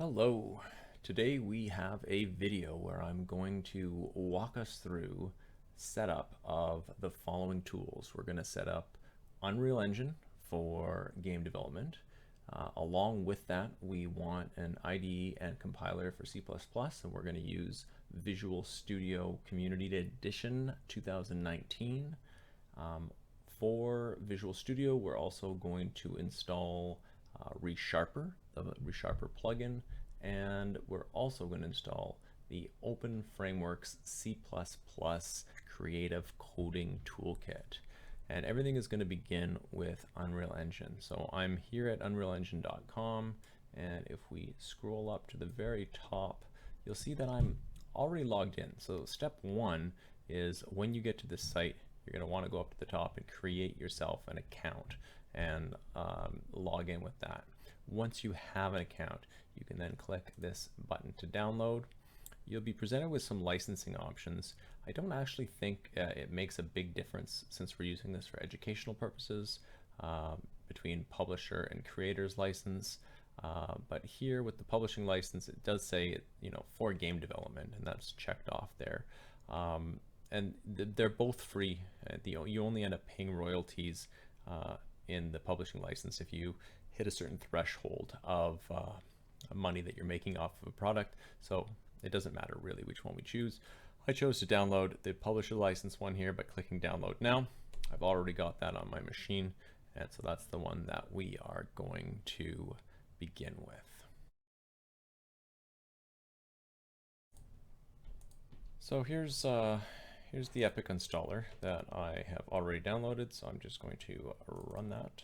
Hello. Today we have a video where I'm going to walk us through setup of the following tools. We're going to set up Unreal Engine for game development. Along with that, we want an IDE and compiler for C++, and we're going to use Visual Studio Community Edition 2019. For Visual Studio, we're also going to install ReSharper, the ReSharper plugin, and we're also going to install the openFrameworks C++ Creative Coding Toolkit. And everything is going to begin with Unreal Engine. So I'm here at unrealengine.com, and if we scroll up to the very top, you'll see that I'm already logged in. So step one is when you get to this site, you're going to want to go up to the top and create yourself an account and log in with that. Once you have an account, you can then click this button to download. You'll be presented with some licensing options. I don't actually think it makes a big difference since we're using this for educational purposes between publisher and creator's license. But here with the publishing license, it does say, for game development, and that's checked off there. And they're both free. You only end up paying royalties in the publishing license if you hit a certain threshold of money that you're making off of a product. So it doesn't matter really which one we choose. I chose to download the publisher license one here by clicking download now. I've already got that on my machine, and so that's the one that we are going to begin with. So here's the Epic installer that I have already downloaded, so I'm just going to run that.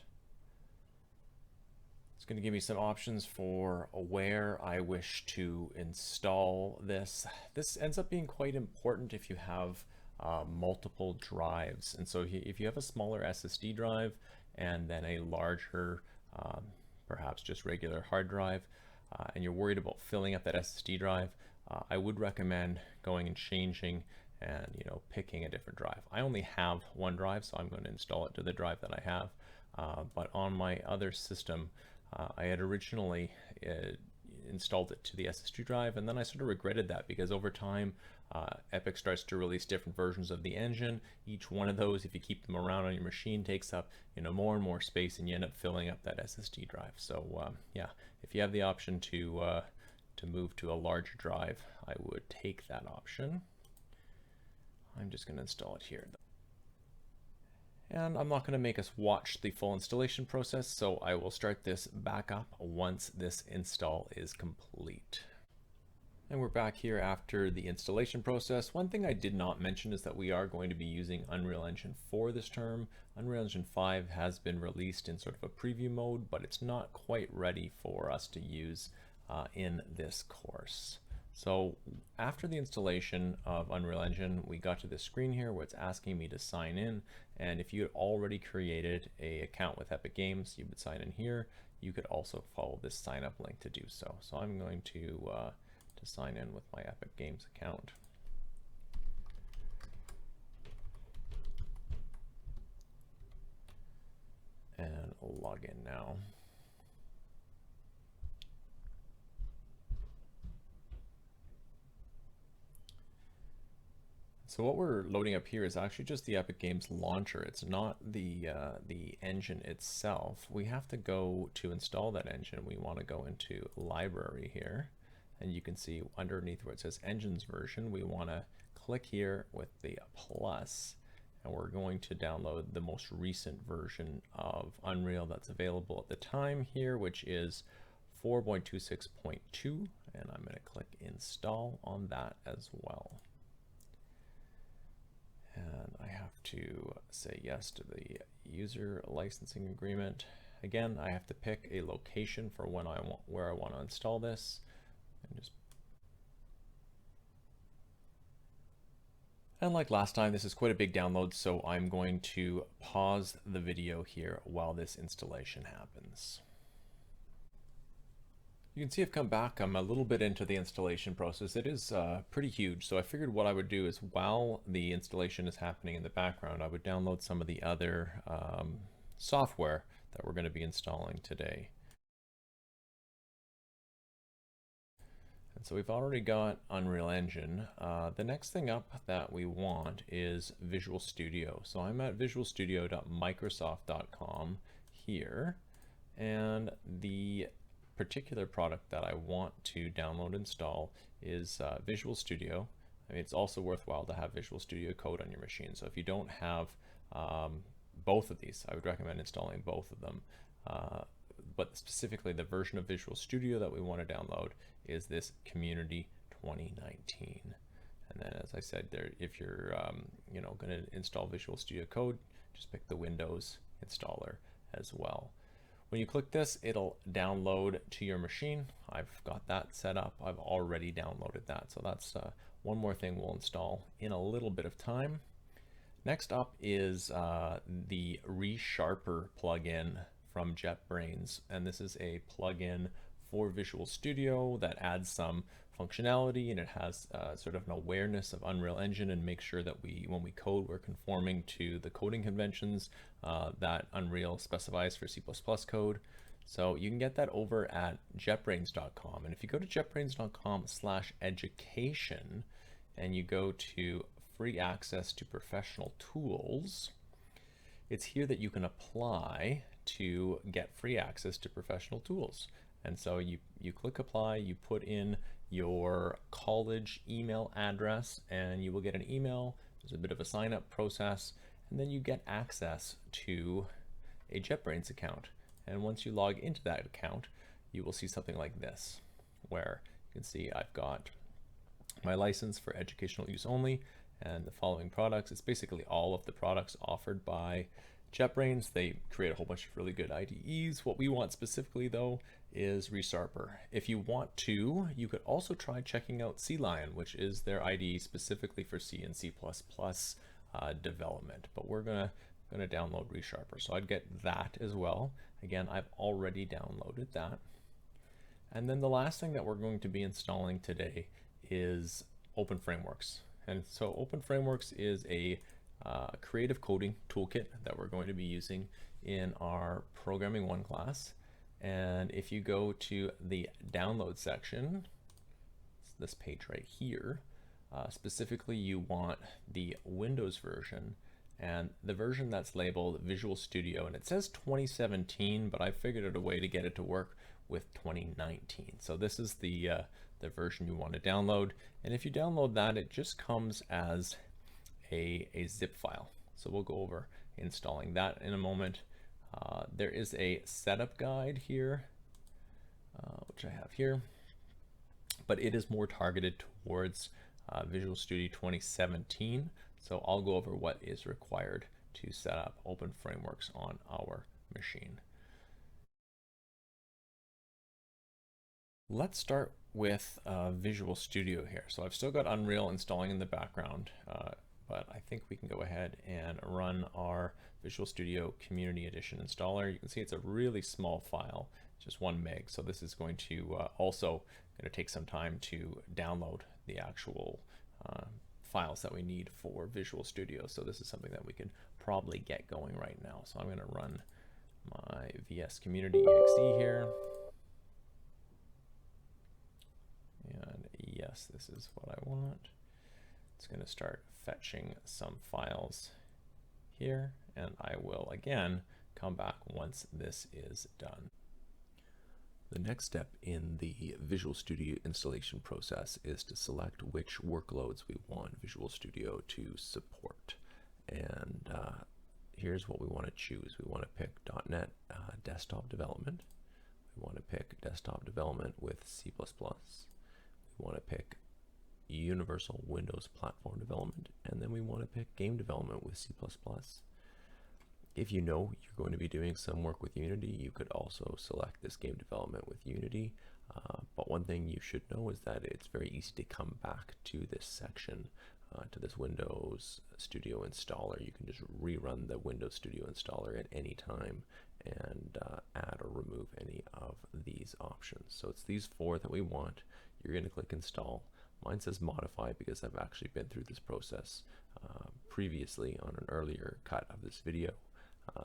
It's going to give me some options for where I wish to install this. This ends up being quite important if you have multiple drives. And so if you have a smaller SSD drive and then a larger, perhaps just regular hard drive, and you're worried about filling up that SSD drive, I would recommend going and changing and picking a different drive. I only have one drive, so I'm going to install it to the drive that I have. But on my other system, I had originally installed it to the SSD drive, and then I sort of regretted that because over time, Epic starts to release different versions of the engine. Each one of those, if you keep them around on your machine, takes up more and more space, and you end up filling up that SSD drive. So yeah, if you have the option to move to a larger drive, I would take that option. I'm just going to install it here. And I'm not going to make us watch the full installation process, so I will start this back up once this install is complete. And we're back here after the installation process. One thing I did not mention is that we are going to be using Unreal Engine 4 this term. Unreal Engine 5 has been released in sort of a preview mode, but it's not quite ready for us to use in this course. So after the installation of Unreal Engine, we got to this screen here where it's asking me to sign in. And if you had already created an account with Epic Games, you would sign in here. You could also follow this sign up link to do so. So I'm going to sign in with my Epic Games account. And log in now. So what we're loading up here is actually just the Epic Games launcher. It's not the engine itself. We have to go to install that engine. We want to go into library here, and you can see underneath where it says engines version, we want to click here with the plus, and we're going to download the most recent version of Unreal that's available at the time here, which is 4.26.2, and I'm going to click install on that as well. And I have to say yes to the user licensing agreement. Again, I have to pick a location for where I want to install this. And like last time, this is quite a big download, so I'm going to pause the video here while this installation happens. You can see I've come back. I'm a little bit into the installation process. It is pretty huge, so I figured what I would do is while the installation is happening in the background, I would download some of the other software that we're going to be installing today. And so we've already got Unreal Engine. The next thing up that we want is Visual Studio. So I'm at visualstudio.microsoft.com here, and the particular product that I want to download and install is Visual Studio. I mean, it's also worthwhile to have Visual Studio Code on your machine. So if you don't have both of these, I would recommend installing both of them. But specifically the version of Visual Studio that we want to download is this Community 2019. And then, as I said, there, if you're going to install Visual Studio Code, just pick the Windows installer as well. When you click this, it'll download to your machine. I've got that set up. I've already downloaded that. So that's one more thing we'll install in a little bit of time. Next up is the ReSharper plugin from JetBrains, and this is a plugin for Visual Studio that adds some functionality, and it has sort of an awareness of Unreal Engine and makes sure that when we code, we're conforming to the coding conventions that Unreal specifies for C++ code. So you can get that over at jetbrains.com, and if you go to jetbrains.com/education and you go to free access to professional tools, it's here that you can apply to get free access to professional tools. And so you click apply, you put in your college email address, and you will get an email. There's a bit of a sign up process, and then you get access to a JetBrains account. And once you log into that account, you will see something like this, where you can see I've got my license for educational use only and the following products. It's basically all of the products offered by JetBrains. They create a whole bunch of really good IDEs. What we want specifically though is ReSharper. If you want to, you could also try checking out CLion, which is their IDE specifically for C and C++ development. But we're gonna download ReSharper, so I'd get that as well. Again, I've already downloaded that. And then the last thing that we're going to be installing today is openFrameworks. And so openFrameworks is a creative coding toolkit that we're going to be using in our Programming 1 class. And if you go to the download section, it's this page right here, specifically you want the Windows version, and the version that's labeled Visual Studio, and it says 2017, but I figured out a way to get it to work with 2019. So this is the version you want to download, and if you download that, it just comes as a zip file. So we'll go over installing that in a moment. There is a setup guide here, which I have here, but it is more targeted towards Visual Studio 2017. So I'll go over what is required to set up openFrameworks on our machine. Let's start with Visual Studio here. So I've still got Unreal installing in the background, but I think we can go ahead and run our Visual Studio Community Edition installer. You can see it's a really small file, just 1 meg. So this is going to also take some time to download the actual files that we need for Visual Studio. So this is something that we can probably get going right now. So I'm going to run my VS Community exe here. And yes, this is what I want. It's going to start fetching some files here, and I will again come back once this is done. The next step in the Visual Studio installation process is to select which workloads we want Visual Studio to support. And here's what we want to choose. We want to pick .NET desktop development. We want to pick desktop development with C++. We want to pick Universal Windows Platform Development, and then we want to pick Game Development with C++. If you know you're going to be doing some work with Unity, you could also select this Game Development with Unity. But one thing you should know is that it's very easy to come back to this section, to this Windows Studio installer. You can just rerun the Windows Studio installer at any time and add or remove any of these options. So it's these 4 that we want. You're going to click install. Mine says modify because I've actually been through this process previously on an earlier cut of this video.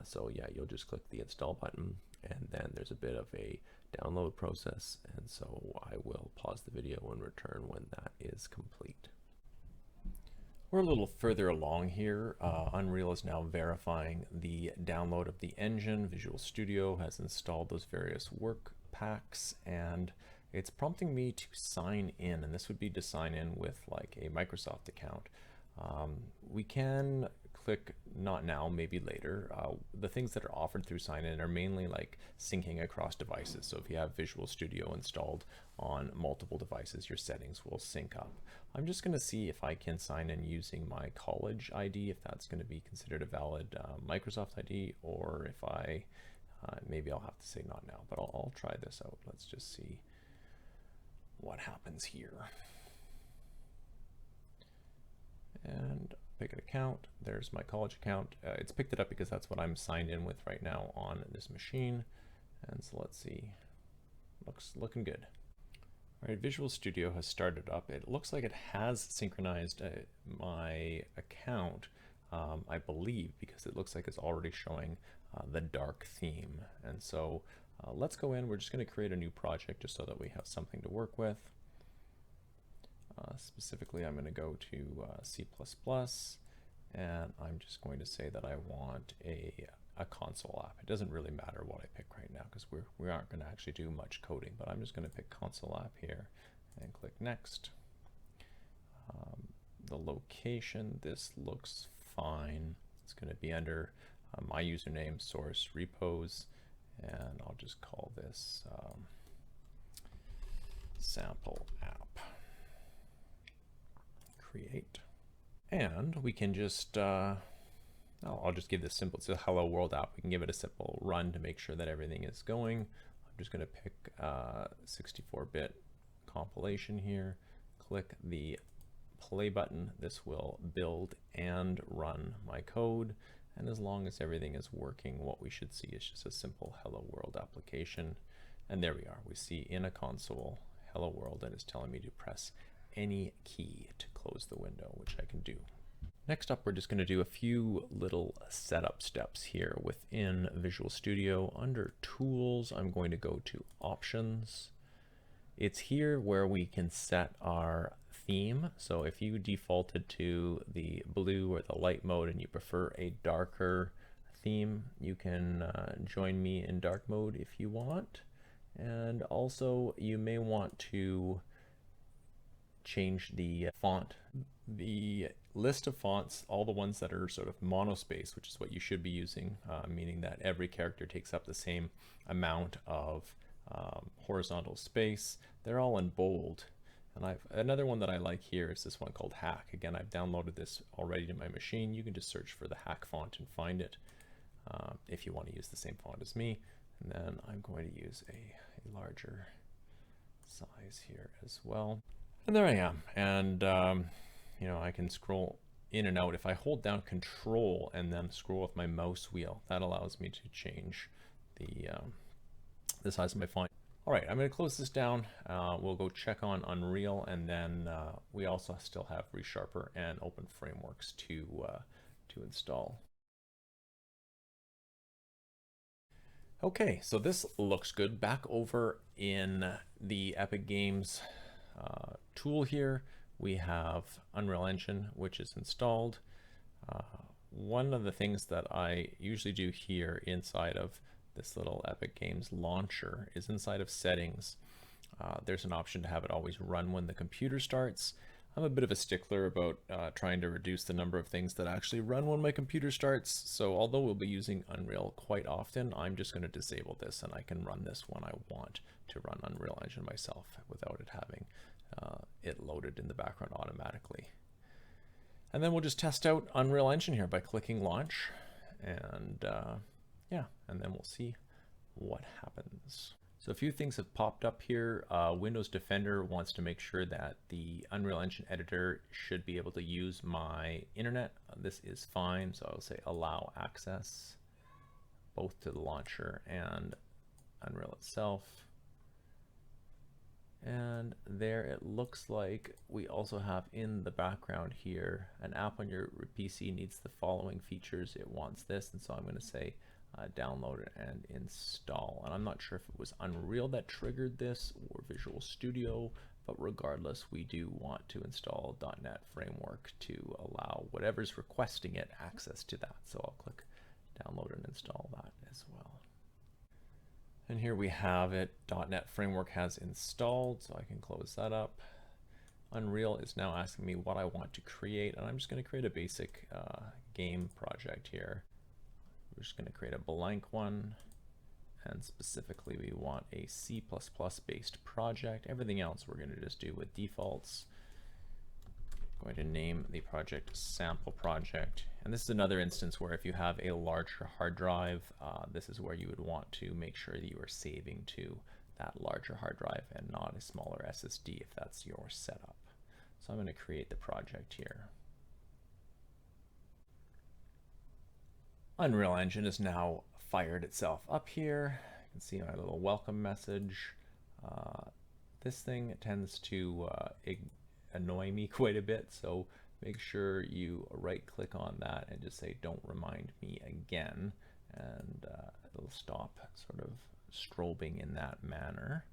So yeah, you'll just click the install button, and then there's a bit of a download process, and so I will pause the video and return when that is complete. We're a little further along here. Unreal is now verifying the download of the engine. Visual Studio has installed those various work packs, and it's prompting me to sign in, and this would be to sign in with like a Microsoft account. We can click not now, maybe later. The things that are offered through sign in are mainly like syncing across devices. So if you have Visual Studio installed on multiple devices, your settings will sync up. I'm just going to see if I can sign in using my college ID, if that's going to be considered a valid Microsoft ID, or if I maybe I'll have to say not now, but I'll try this out. Let's just see what happens here. And pick an account. There's my college account. It's picked it up because that's what I'm signed in with right now on this machine. And so let's see. Looking good. All right, Visual Studio has started up. It looks like it has synchronized my account, I believe, because it looks like it's already showing the dark theme. And so let's go in. We're just going to create a new project just so that we have something to work with. Specifically, I'm going to go to C++, and I'm just going to say that I want a console app. It doesn't really matter what I pick right now because we aren't going to actually do much coding, but I'm just going to pick console app here and click next. The location, this looks fine. It's going to be under my username, source, repos, and I'll just call this sample app. Create, and we can just I'll just give this simple, it's a hello world app. We can give it a simple run to make sure that everything is going. I'm just going to pick 64-bit compilation here, click the play button. This will build and run my code, and as long as everything is working, what we should see is just a simple hello world application. And there we are. We see in a console hello world, and it's telling me to press any key to close the window, which I can do. Next up, we're just going to do a few little setup steps here within Visual Studio. Under Tools, I'm going to go to Options. It's here where we can set our theme. So if you defaulted to the blue or the light mode and you prefer a darker theme, you can join me in dark mode if you want. And also, you may want to change the font. The list of fonts, all the ones that are sort of monospace, which is what you should be using, meaning that every character takes up the same amount of horizontal space, they're all in bold. And another one that I like here is this one called Hack. Again, I've downloaded this already to my machine. You can just search for the Hack font and find it if you want to use the same font as me. And then I'm going to use a larger size here as well. And there I am, and you know, I can scroll in and out. If I hold down Control and then scroll with my mouse wheel, that allows me to change the size of my font. All right, I'm going to close this down. We'll go check on Unreal, and then we also still have ReSharper and openFrameworks to install. Okay, so this looks good. Back over in the Epic Games tool here, we have Unreal Engine, which is installed. One of the things that I usually do here inside of this little Epic Games launcher is inside of settings. There's an option to have it always run when the computer starts. I'm a bit of a stickler about trying to reduce the number of things that actually run when my computer starts. So although we'll be using Unreal quite often, I'm just going to disable this, and I can run this when I want to run Unreal Engine myself without it having it loaded in the background automatically. And then we'll just test out Unreal Engine here by clicking launch, and yeah, and then we'll see what happens. So a few things have popped up here. Windows Defender wants to make sure that the Unreal Engine editor should be able to use my internet. This is fine, so I'll say allow access both to the launcher and Unreal itself. And there it looks like we also have in the background here, an app on your PC needs the following features. It wants this, and so I'm going to say download and install. And I'm not sure if it was Unreal that triggered this or Visual Studio, but regardless, we do want to install .NET Framework to allow whatever's requesting it access to that. So I'll click download and install that as well. And here we have it. .NET Framework has installed, so I can close that up. Unreal is now asking me what I want to create, and I'm just going to create a basic game project here. We're just going to create a blank one, and specifically we want a C++ based project. Everything else we're going to just do with defaults. I'm going to name the project sample project. And this is another instance where if you have a larger hard drive, this is where you would want to make sure that you are saving to that larger hard drive and not a smaller SSD if that's your setup. So I'm going to create the project here. Unreal Engine is now fired itself up here. You can see my little welcome message. This thing tends to annoy me quite a bit, so make sure you right click on that and just say don't remind me again, and it'll stop sort of strobing in that manner.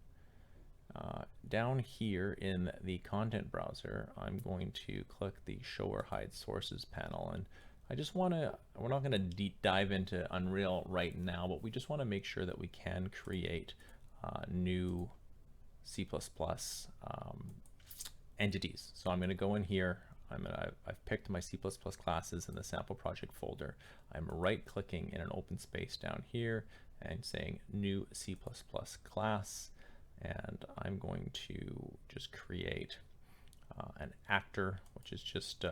Down here in the content browser, I'm going to click the show or hide sources panel, and I just want to, we're not going to deep dive into Unreal right now, but we just want to make sure that we can create new C++ entities. So I'm going to go in here. I've picked my C++ classes in the sample project folder. I'm right clicking in an open space down here and saying new C++ class, and I'm going to just create an actor, which is just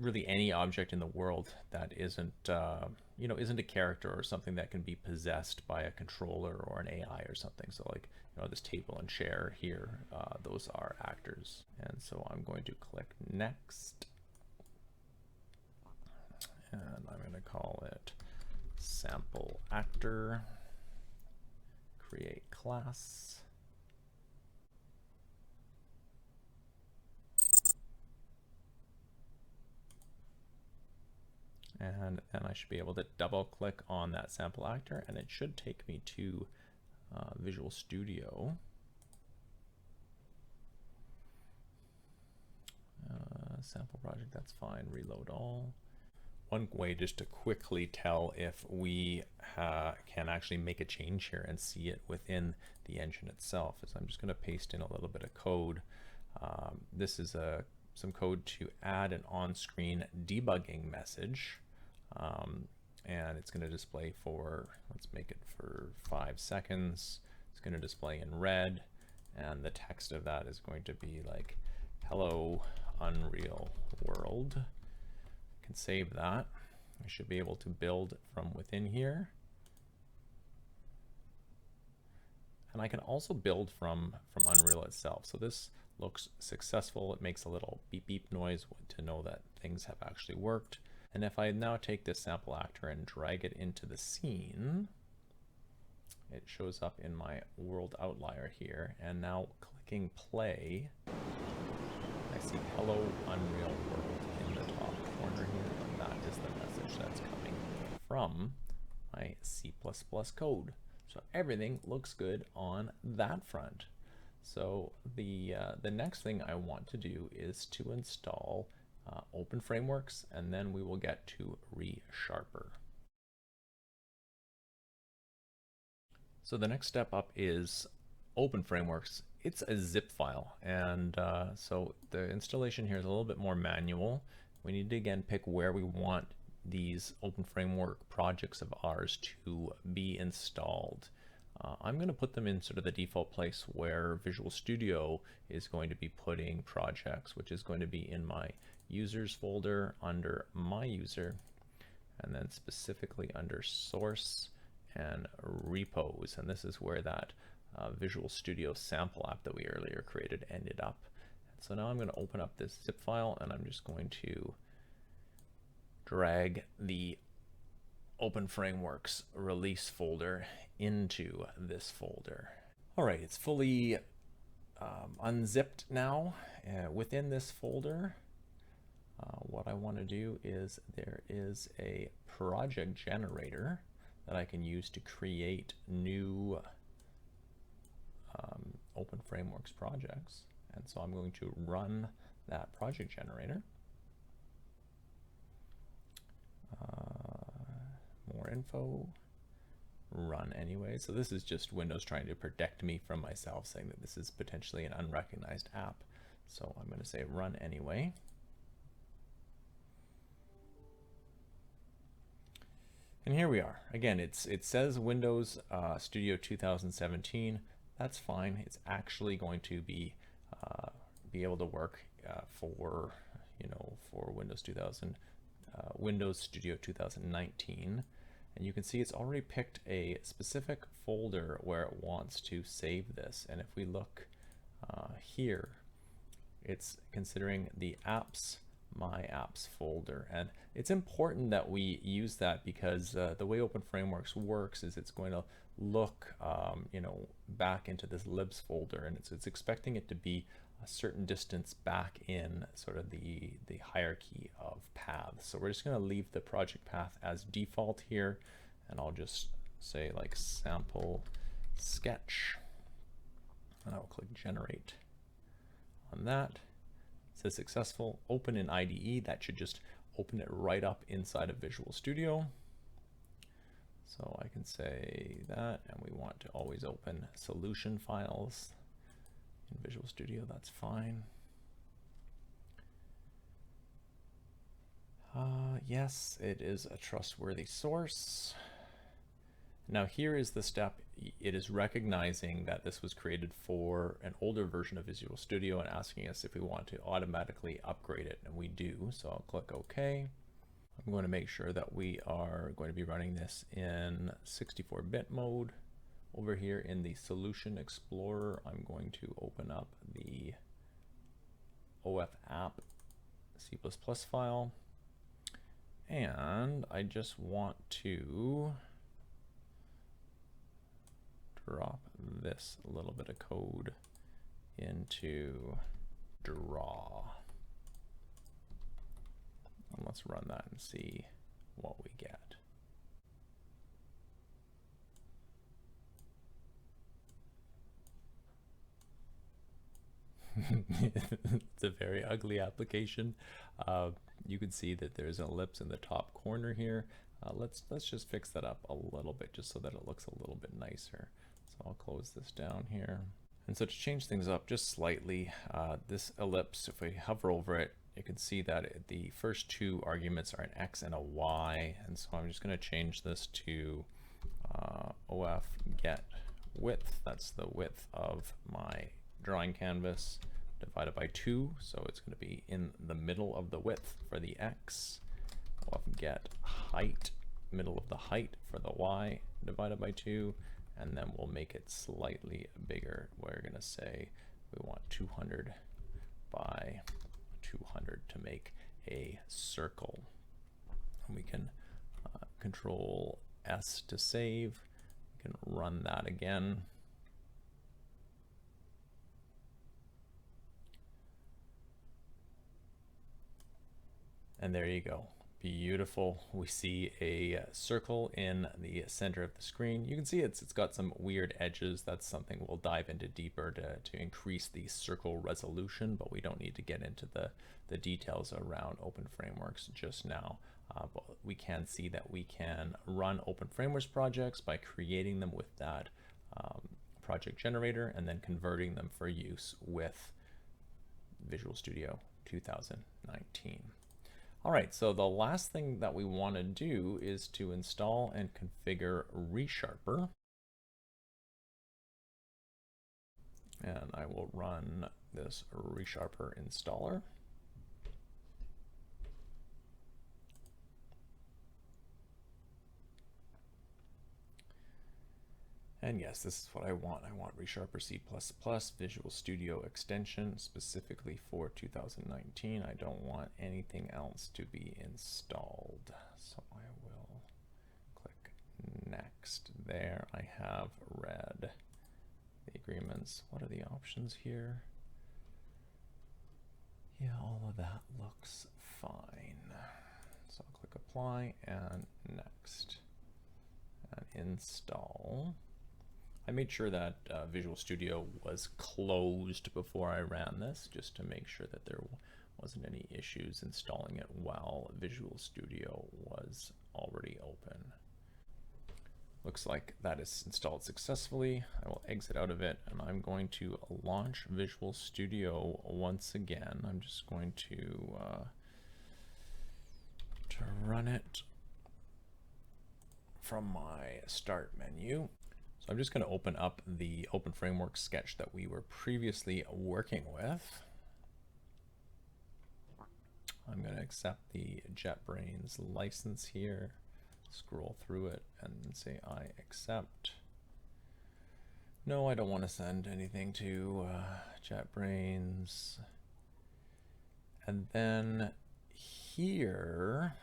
really any object in the world that isn't isn't a character or something that can be possessed by a controller or an AI or something. So like, this table and chair here, those are actors. And so I'm going to click next, and I'm going to call it sample actor, create class. And then I should be able to double click on that sample actor, and it should take me to Visual Studio. Sample project, that's fine, reload all. One way just to quickly tell if we can actually make a change here and see it within the engine itself is I'm just going to paste in a little bit of code. This is some code to add an on-screen debugging message. And it's going to display for, let's make it for 5 seconds. It's going to display in red, and the text of that is going to be like, hello, Unreal World. I can save that. I should be able to build from within here. And I can also build from Unreal itself. So this looks successful. It makes a little beep beep noise to know that things have actually worked. And if I now take this sample actor and drag it into the scene, it shows up in my world outlier here. And now clicking play, I see hello Unreal World in the top corner here. And that is the message that's coming from my C++ code. So everything looks good on that front. So the next thing I want to do is to install openFrameworks, and then we will get to ReSharper. So the next step up is openFrameworks. It's a zip file, and so the installation here is a little bit more manual. We need to again pick where we want these openFramework projects of ours to be installed. I'm going to put them in sort of the default place where Visual Studio is going to be putting projects, which is going to be in my users folder under my user, and then specifically under source and repos. And this is where that Visual Studio sample app that we earlier created ended up. And so now I'm going to open up this zip file, and I'm just going to drag the openFrameworks release folder into this folder. All right, it's fully unzipped now. Within this folder, what I want to do is there is a project generator that I can use to create new openFrameworks projects. And so I'm going to run that project generator. More info, run anyway. So this is just Windows trying to protect me from myself, saying that this is potentially an unrecognized app. So I'm going to say run anyway. And here we are. Again, it says Windows Studio 2017. That's fine. It's actually going to be able to work for Windows Studio 2019. And you can see it's already picked a specific folder where it wants to save this. And if we look here, it's considering the apps, my apps folder. And it's important that we use that because the way openFrameworks works is it's going to look back into this libs folder, and it's expecting it to be a certain distance back in sort of the hierarchy of paths. So we're just going to leave the project path as default here, and I'll just say like sample sketch, and I'll click generate on that. It says successful, open in IDE. That should just open it right up inside of Visual Studio. So I can say that, and we want to always open solution files in Visual Studio. That's fine. Yes, it is a trustworthy source. Now here is the step. It is recognizing that this was created for an older version of Visual Studio and asking us if we want to automatically upgrade it, and we do. So I'll click OK. I'm going to make sure that we are going to be running this in 64-bit mode. Over here in the Solution Explorer, I'm going to open up the OF app C++ file, and I just want to drop this little bit of code into draw. And let's run that and see what we get. It's a very ugly application. You can see that there's an ellipse in the top corner here. Let's just fix that up a little bit just so that it looks a little bit nicer. So I'll close this down here. And so to change things up just slightly, this ellipse, if we hover over it, you can see that the first two arguments are an X and a Y. And so I'm just going to change this to OF get width. That's the width of my drawing canvas divided by 2. So it's going to be in the middle of the width for the X. OF get height, middle of the height for the Y divided by 2. And then we'll make it slightly bigger. We're going to say we want 200 by 200 to make a circle. And we can Control S to save. We can run that again. And there you go. Beautiful. We see a circle in the center of the screen. You can see it's got some weird edges. That's something we'll dive into deeper to increase the circle resolution, but we don't need to get into the details around openFrameworks just now. But we can see that we can run openFrameworks projects by creating them with that project generator and then converting them for use with Visual Studio 2019. All right, so the last thing that we want to do is to install and configure ReSharper. And I will run this ReSharper installer. And yes, this is what I want. I want ReSharper C++ Visual Studio extension specifically for 2019. I don't want anything else to be installed. So I will click next. There I have read the agreements. What are the options here? Yeah, all of that looks fine. So I'll click apply and next and install. I made sure that Visual Studio was closed before I ran this, just to make sure that there wasn't any issues installing it while Visual Studio was already open. Looks like that is installed successfully. I will exit out of it and I'm going to launch Visual Studio once again. I'm just going to run it from my start menu. So I'm just going to open up the openFrameworks sketch that we were previously working with. I'm going to accept the JetBrains license here, scroll through it and say I accept. No, I don't want to send anything to JetBrains. And then here,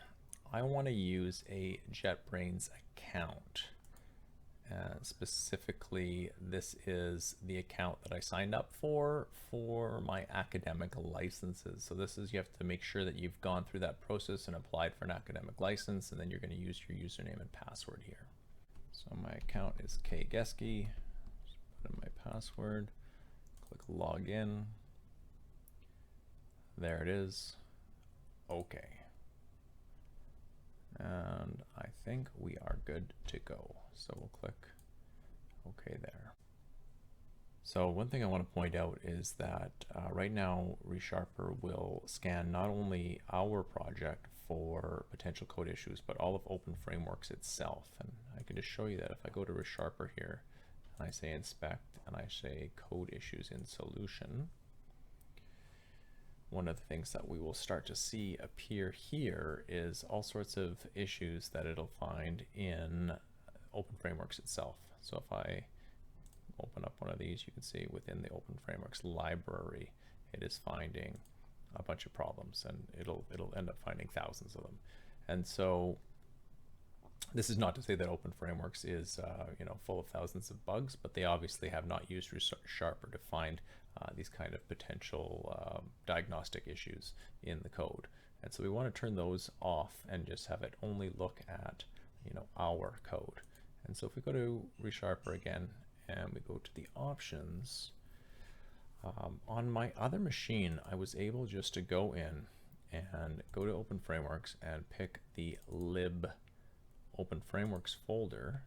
I want to use a JetBrains account. Specifically, this is the account that I signed up for my academic licenses. So this is, you have to make sure that you've gone through that process and applied for an academic license, and then you're going to use your username and password here. So my account is kgeske. Just put in my password, click login. There it is. Okay. And I think we are good to go. So we'll click OK there. So one thing I want to point out is that right now ReSharper will scan not only our project for potential code issues, but all of openFrameworks itself. And I can just show you that if I go to ReSharper here, and I say inspect, and I say code issues in solution, one of the things that we will start to see appear here is all sorts of issues that it'll find in openFrameworks itself. So if I open up one of these, you can see within the openFrameworks library, it is finding a bunch of problems, and it'll end up finding thousands of them. And so this is not to say that openFrameworks is full of thousands of bugs, but they obviously have not used ReSharper to find these kind of potential diagnostic issues in the code. And so we want to turn those off and just have it only look at our code. And so if we go to ReSharper again and we go to the options, on my other machine I was able just to go in and go to openFrameworks and pick the lib openFrameworks folder,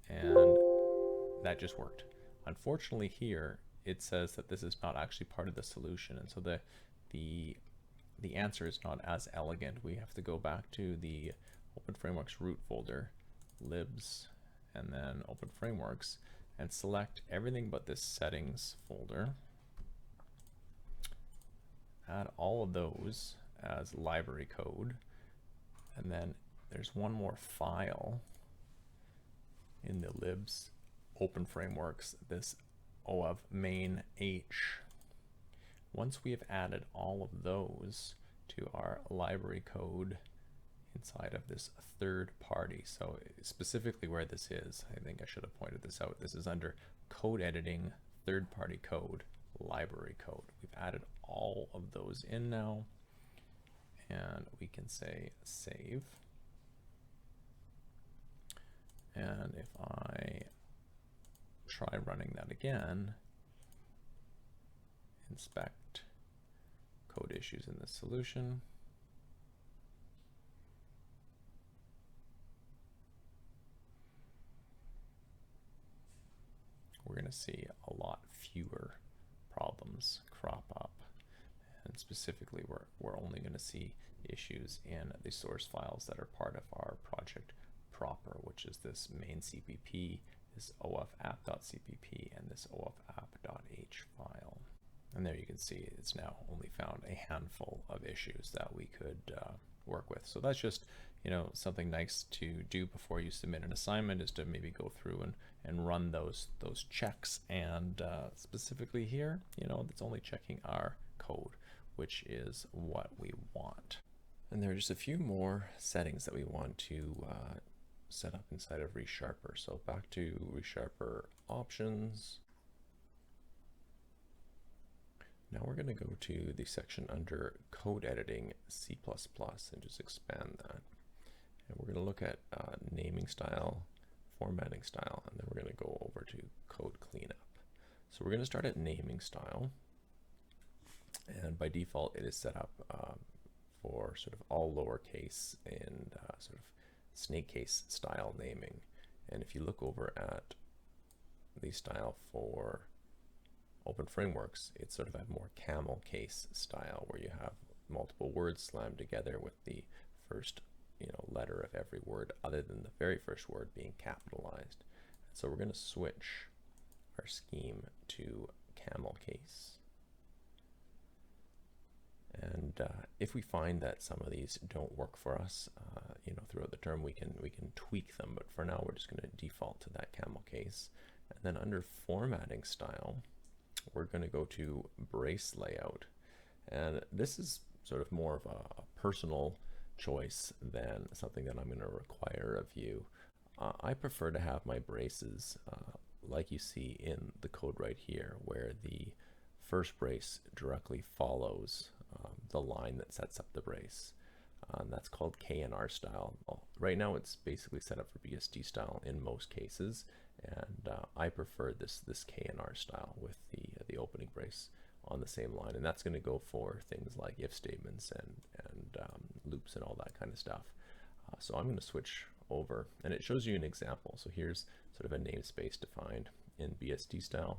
and that just worked. Unfortunately here it says that this is not actually part of the solution, and so the answer is not as elegant. We have to go back to the openFrameworks root folder, libs, and then openFrameworks, and select everything but this settings folder. Add all of those as library code, and then there's one more file in the libs openFrameworks, this of main H. Once we have added all of those to our library code inside of this third party, so specifically where this is, I think I should have pointed this out. This is under code editing, third party code, library code. We've added all of those in now, and we can say save. And if I try running that again, inspect code issues in the solution, we're going to see a lot fewer problems crop up. And specifically, we're only going to see issues in the source files that are part of our project proper, which is this main CPP, this ofapp.cpp, and this ofapp.h file. And there you can see it's now only found a handful of issues that we could work with. So that's just something nice to do before you submit an assignment, is to maybe go through and run those checks. And specifically here, it's only checking our code, which is what we want. And there are just a few more settings that we want to set up inside of ReSharper. So back to ReSharper options, Now we're going to go to the section under Code Editing C++ and just expand that. And we're going to look at naming style, formatting style, and then we're going to go over to code cleanup. So we're going to start at naming style. And by default, it is set up for sort of all lowercase and sort of snake case style naming. And if you look over at the style for openFrameworks, it's sort of a more camel case style where you have multiple words slammed together with the first letter of every word other than the very first word being capitalized. So we're going to switch our scheme to camel case. And if we find that some of these don't work for us, throughout the term, we can tweak them. But for now, we're just going to default to that camel case. And then under formatting style, we're going to go to brace layout. And this is sort of more of a personal choice than something that I'm going to require of you. I prefer to have my braces like you see in the code right here, where the first brace directly follows the line that sets up the brace. And that's called K&R style. Right now it's basically set up for BSD style in most cases, and I prefer this K&R style with the opening brace on the same line, and that's going to go for things like if statements and loops and all that kind of stuff. So I'm going to switch over, and it shows you an example. So here's sort of a namespace defined in BSD style,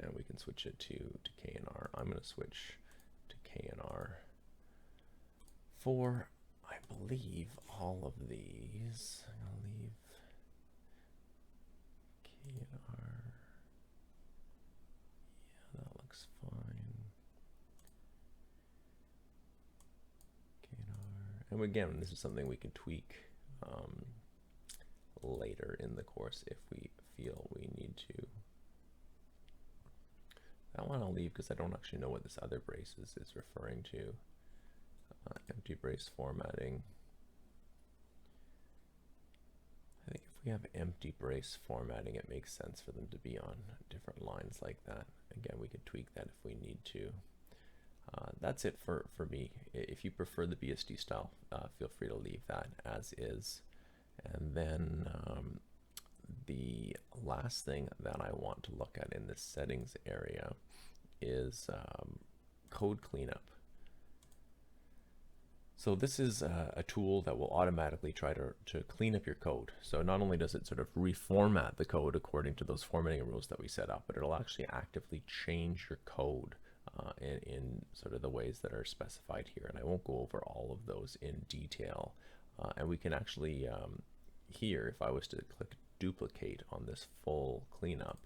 and we can switch it to K&R. I'm going to switch to K&R for, I believe, all of these. I'm going to leave K&R. Yeah, that looks fine. K&R. And again, this is something we can tweak later in the course if we feel we need to. That one I'll leave because I don't actually know what this other brace is referring to. Empty brace formatting. I think if we have empty brace formatting, it makes sense for them to be on different lines like that. Again, we could tweak that if we need to. That's it for me. If you prefer the BSD style, feel free to leave that as is. And then the last thing that I want to look at in this settings area is code cleanup. So this is a tool that will automatically try to clean up your code. So not only does it sort of reformat the code according to those formatting rules that we set up, but it'll actually actively change your code in sort of the ways that are specified here. And I won't go over all of those in detail. And we can actually, here, if I was to click duplicate on this full cleanup,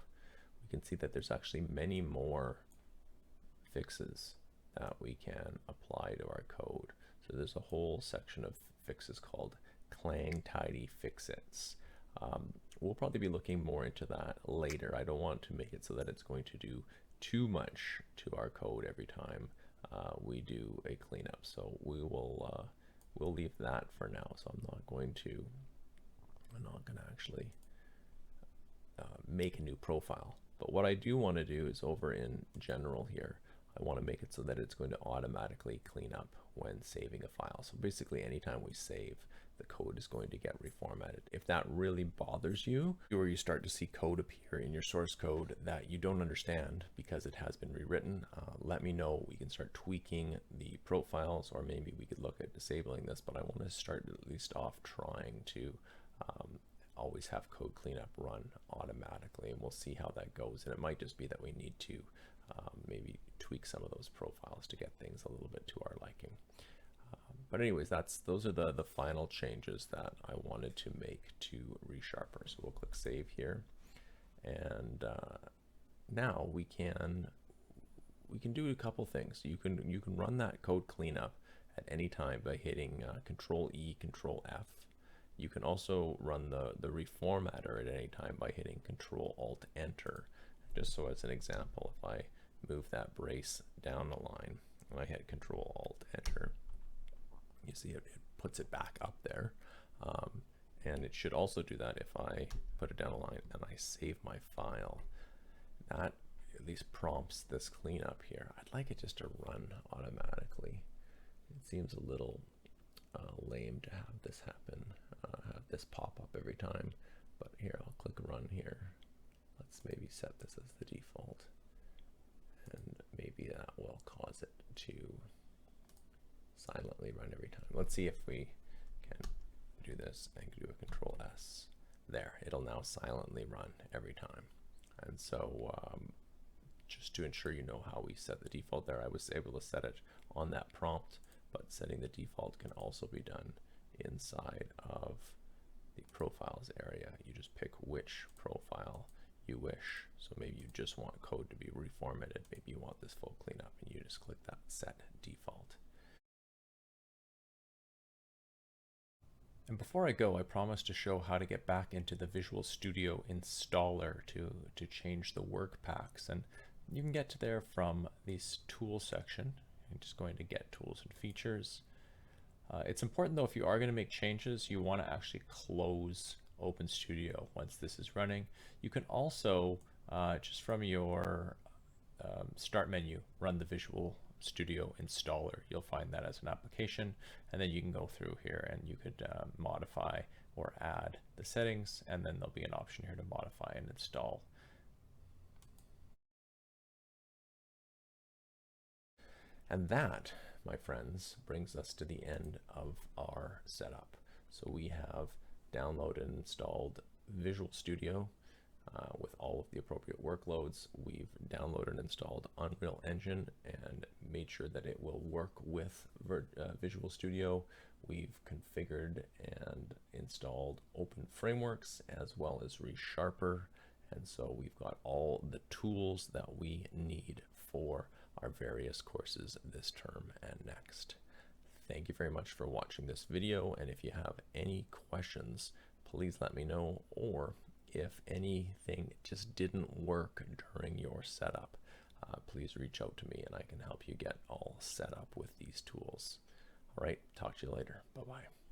we can see that there's actually many more fixes that we can apply to our code. So there's a whole section of fixes called Clang Tidy Fixits. We'll probably be looking more into that later. I don't want to make it so that it's going to do too much to our code every time we do a cleanup. So we'll leave that for now. So I'm not going to actually make a new profile. But what I do want to do is over in general here, I want to make it so that it's going to automatically clean up when saving a file. So basically anytime we save, the code is going to get reformatted. If that really bothers you, or you start to see code appear in your source code that you don't understand because it has been rewritten, let me know. We can start tweaking the profiles, or maybe we could look at disabling this, but I want to start at least off trying to always have code cleanup run automatically, and we'll see how that goes. And it might just be that we need to maybe tweak some of those profiles to get things a little bit to our liking. But anyways, those are the final changes that I wanted to make to ReSharper. So we'll click save here, and now we can do a couple things. You can run that code cleanup at any time by hitting Control E, Control F. You can also run the reformatter at any time by hitting Control Alt Enter. Just so as an example, if I move that brace down the line and I hit Control Alt Enter, you see it puts it back up there. And it should also do that if I put it down the line and I save my file. That these prompts, this cleanup here, I'd like it just to run automatically. It seems a little lame to have this happen, have this pop up every time. But here, I'll click run here. Let's maybe set this as the default. And maybe that will cause it to silently run every time. Let's see if we can do this and do a Control S. There, it'll now silently run every time. And so just to ensure you know how we set the default there, I was able to set it on that prompt, but setting the default can also be done inside of the profiles area. You just pick which profile you wish. So maybe you just want code to be reformatted. Maybe you want this full cleanup, and you just click that set default. And before I go, I promised to show how to get back into the Visual Studio installer to change the work packs. And you can get to there from this tool section. I'm just going to get tools and features. It's important though, if you are going to make changes, you want to actually close OpenStudio once this is running. You can also, just from your start menu, run the Visual Studio installer. You'll find that as an application, and then you can go through here and you could modify or add the settings, and then there'll be an option here to modify and install. And that, my friends, brings us to the end of our setup. So we have downloaded and installed Visual Studio with all of the appropriate workloads. We've downloaded and installed Unreal Engine and made sure that it will work with Visual Studio. We've configured and installed openFrameworks as well as ReSharper. And so we've got all the tools that we need for our various courses this term and next. Thank you very much for watching this video, and if you have any questions, please let me know, or if anything just didn't work during your setup, please reach out to me and I can help you get all set up with these tools. All right, talk to you later. Bye-bye.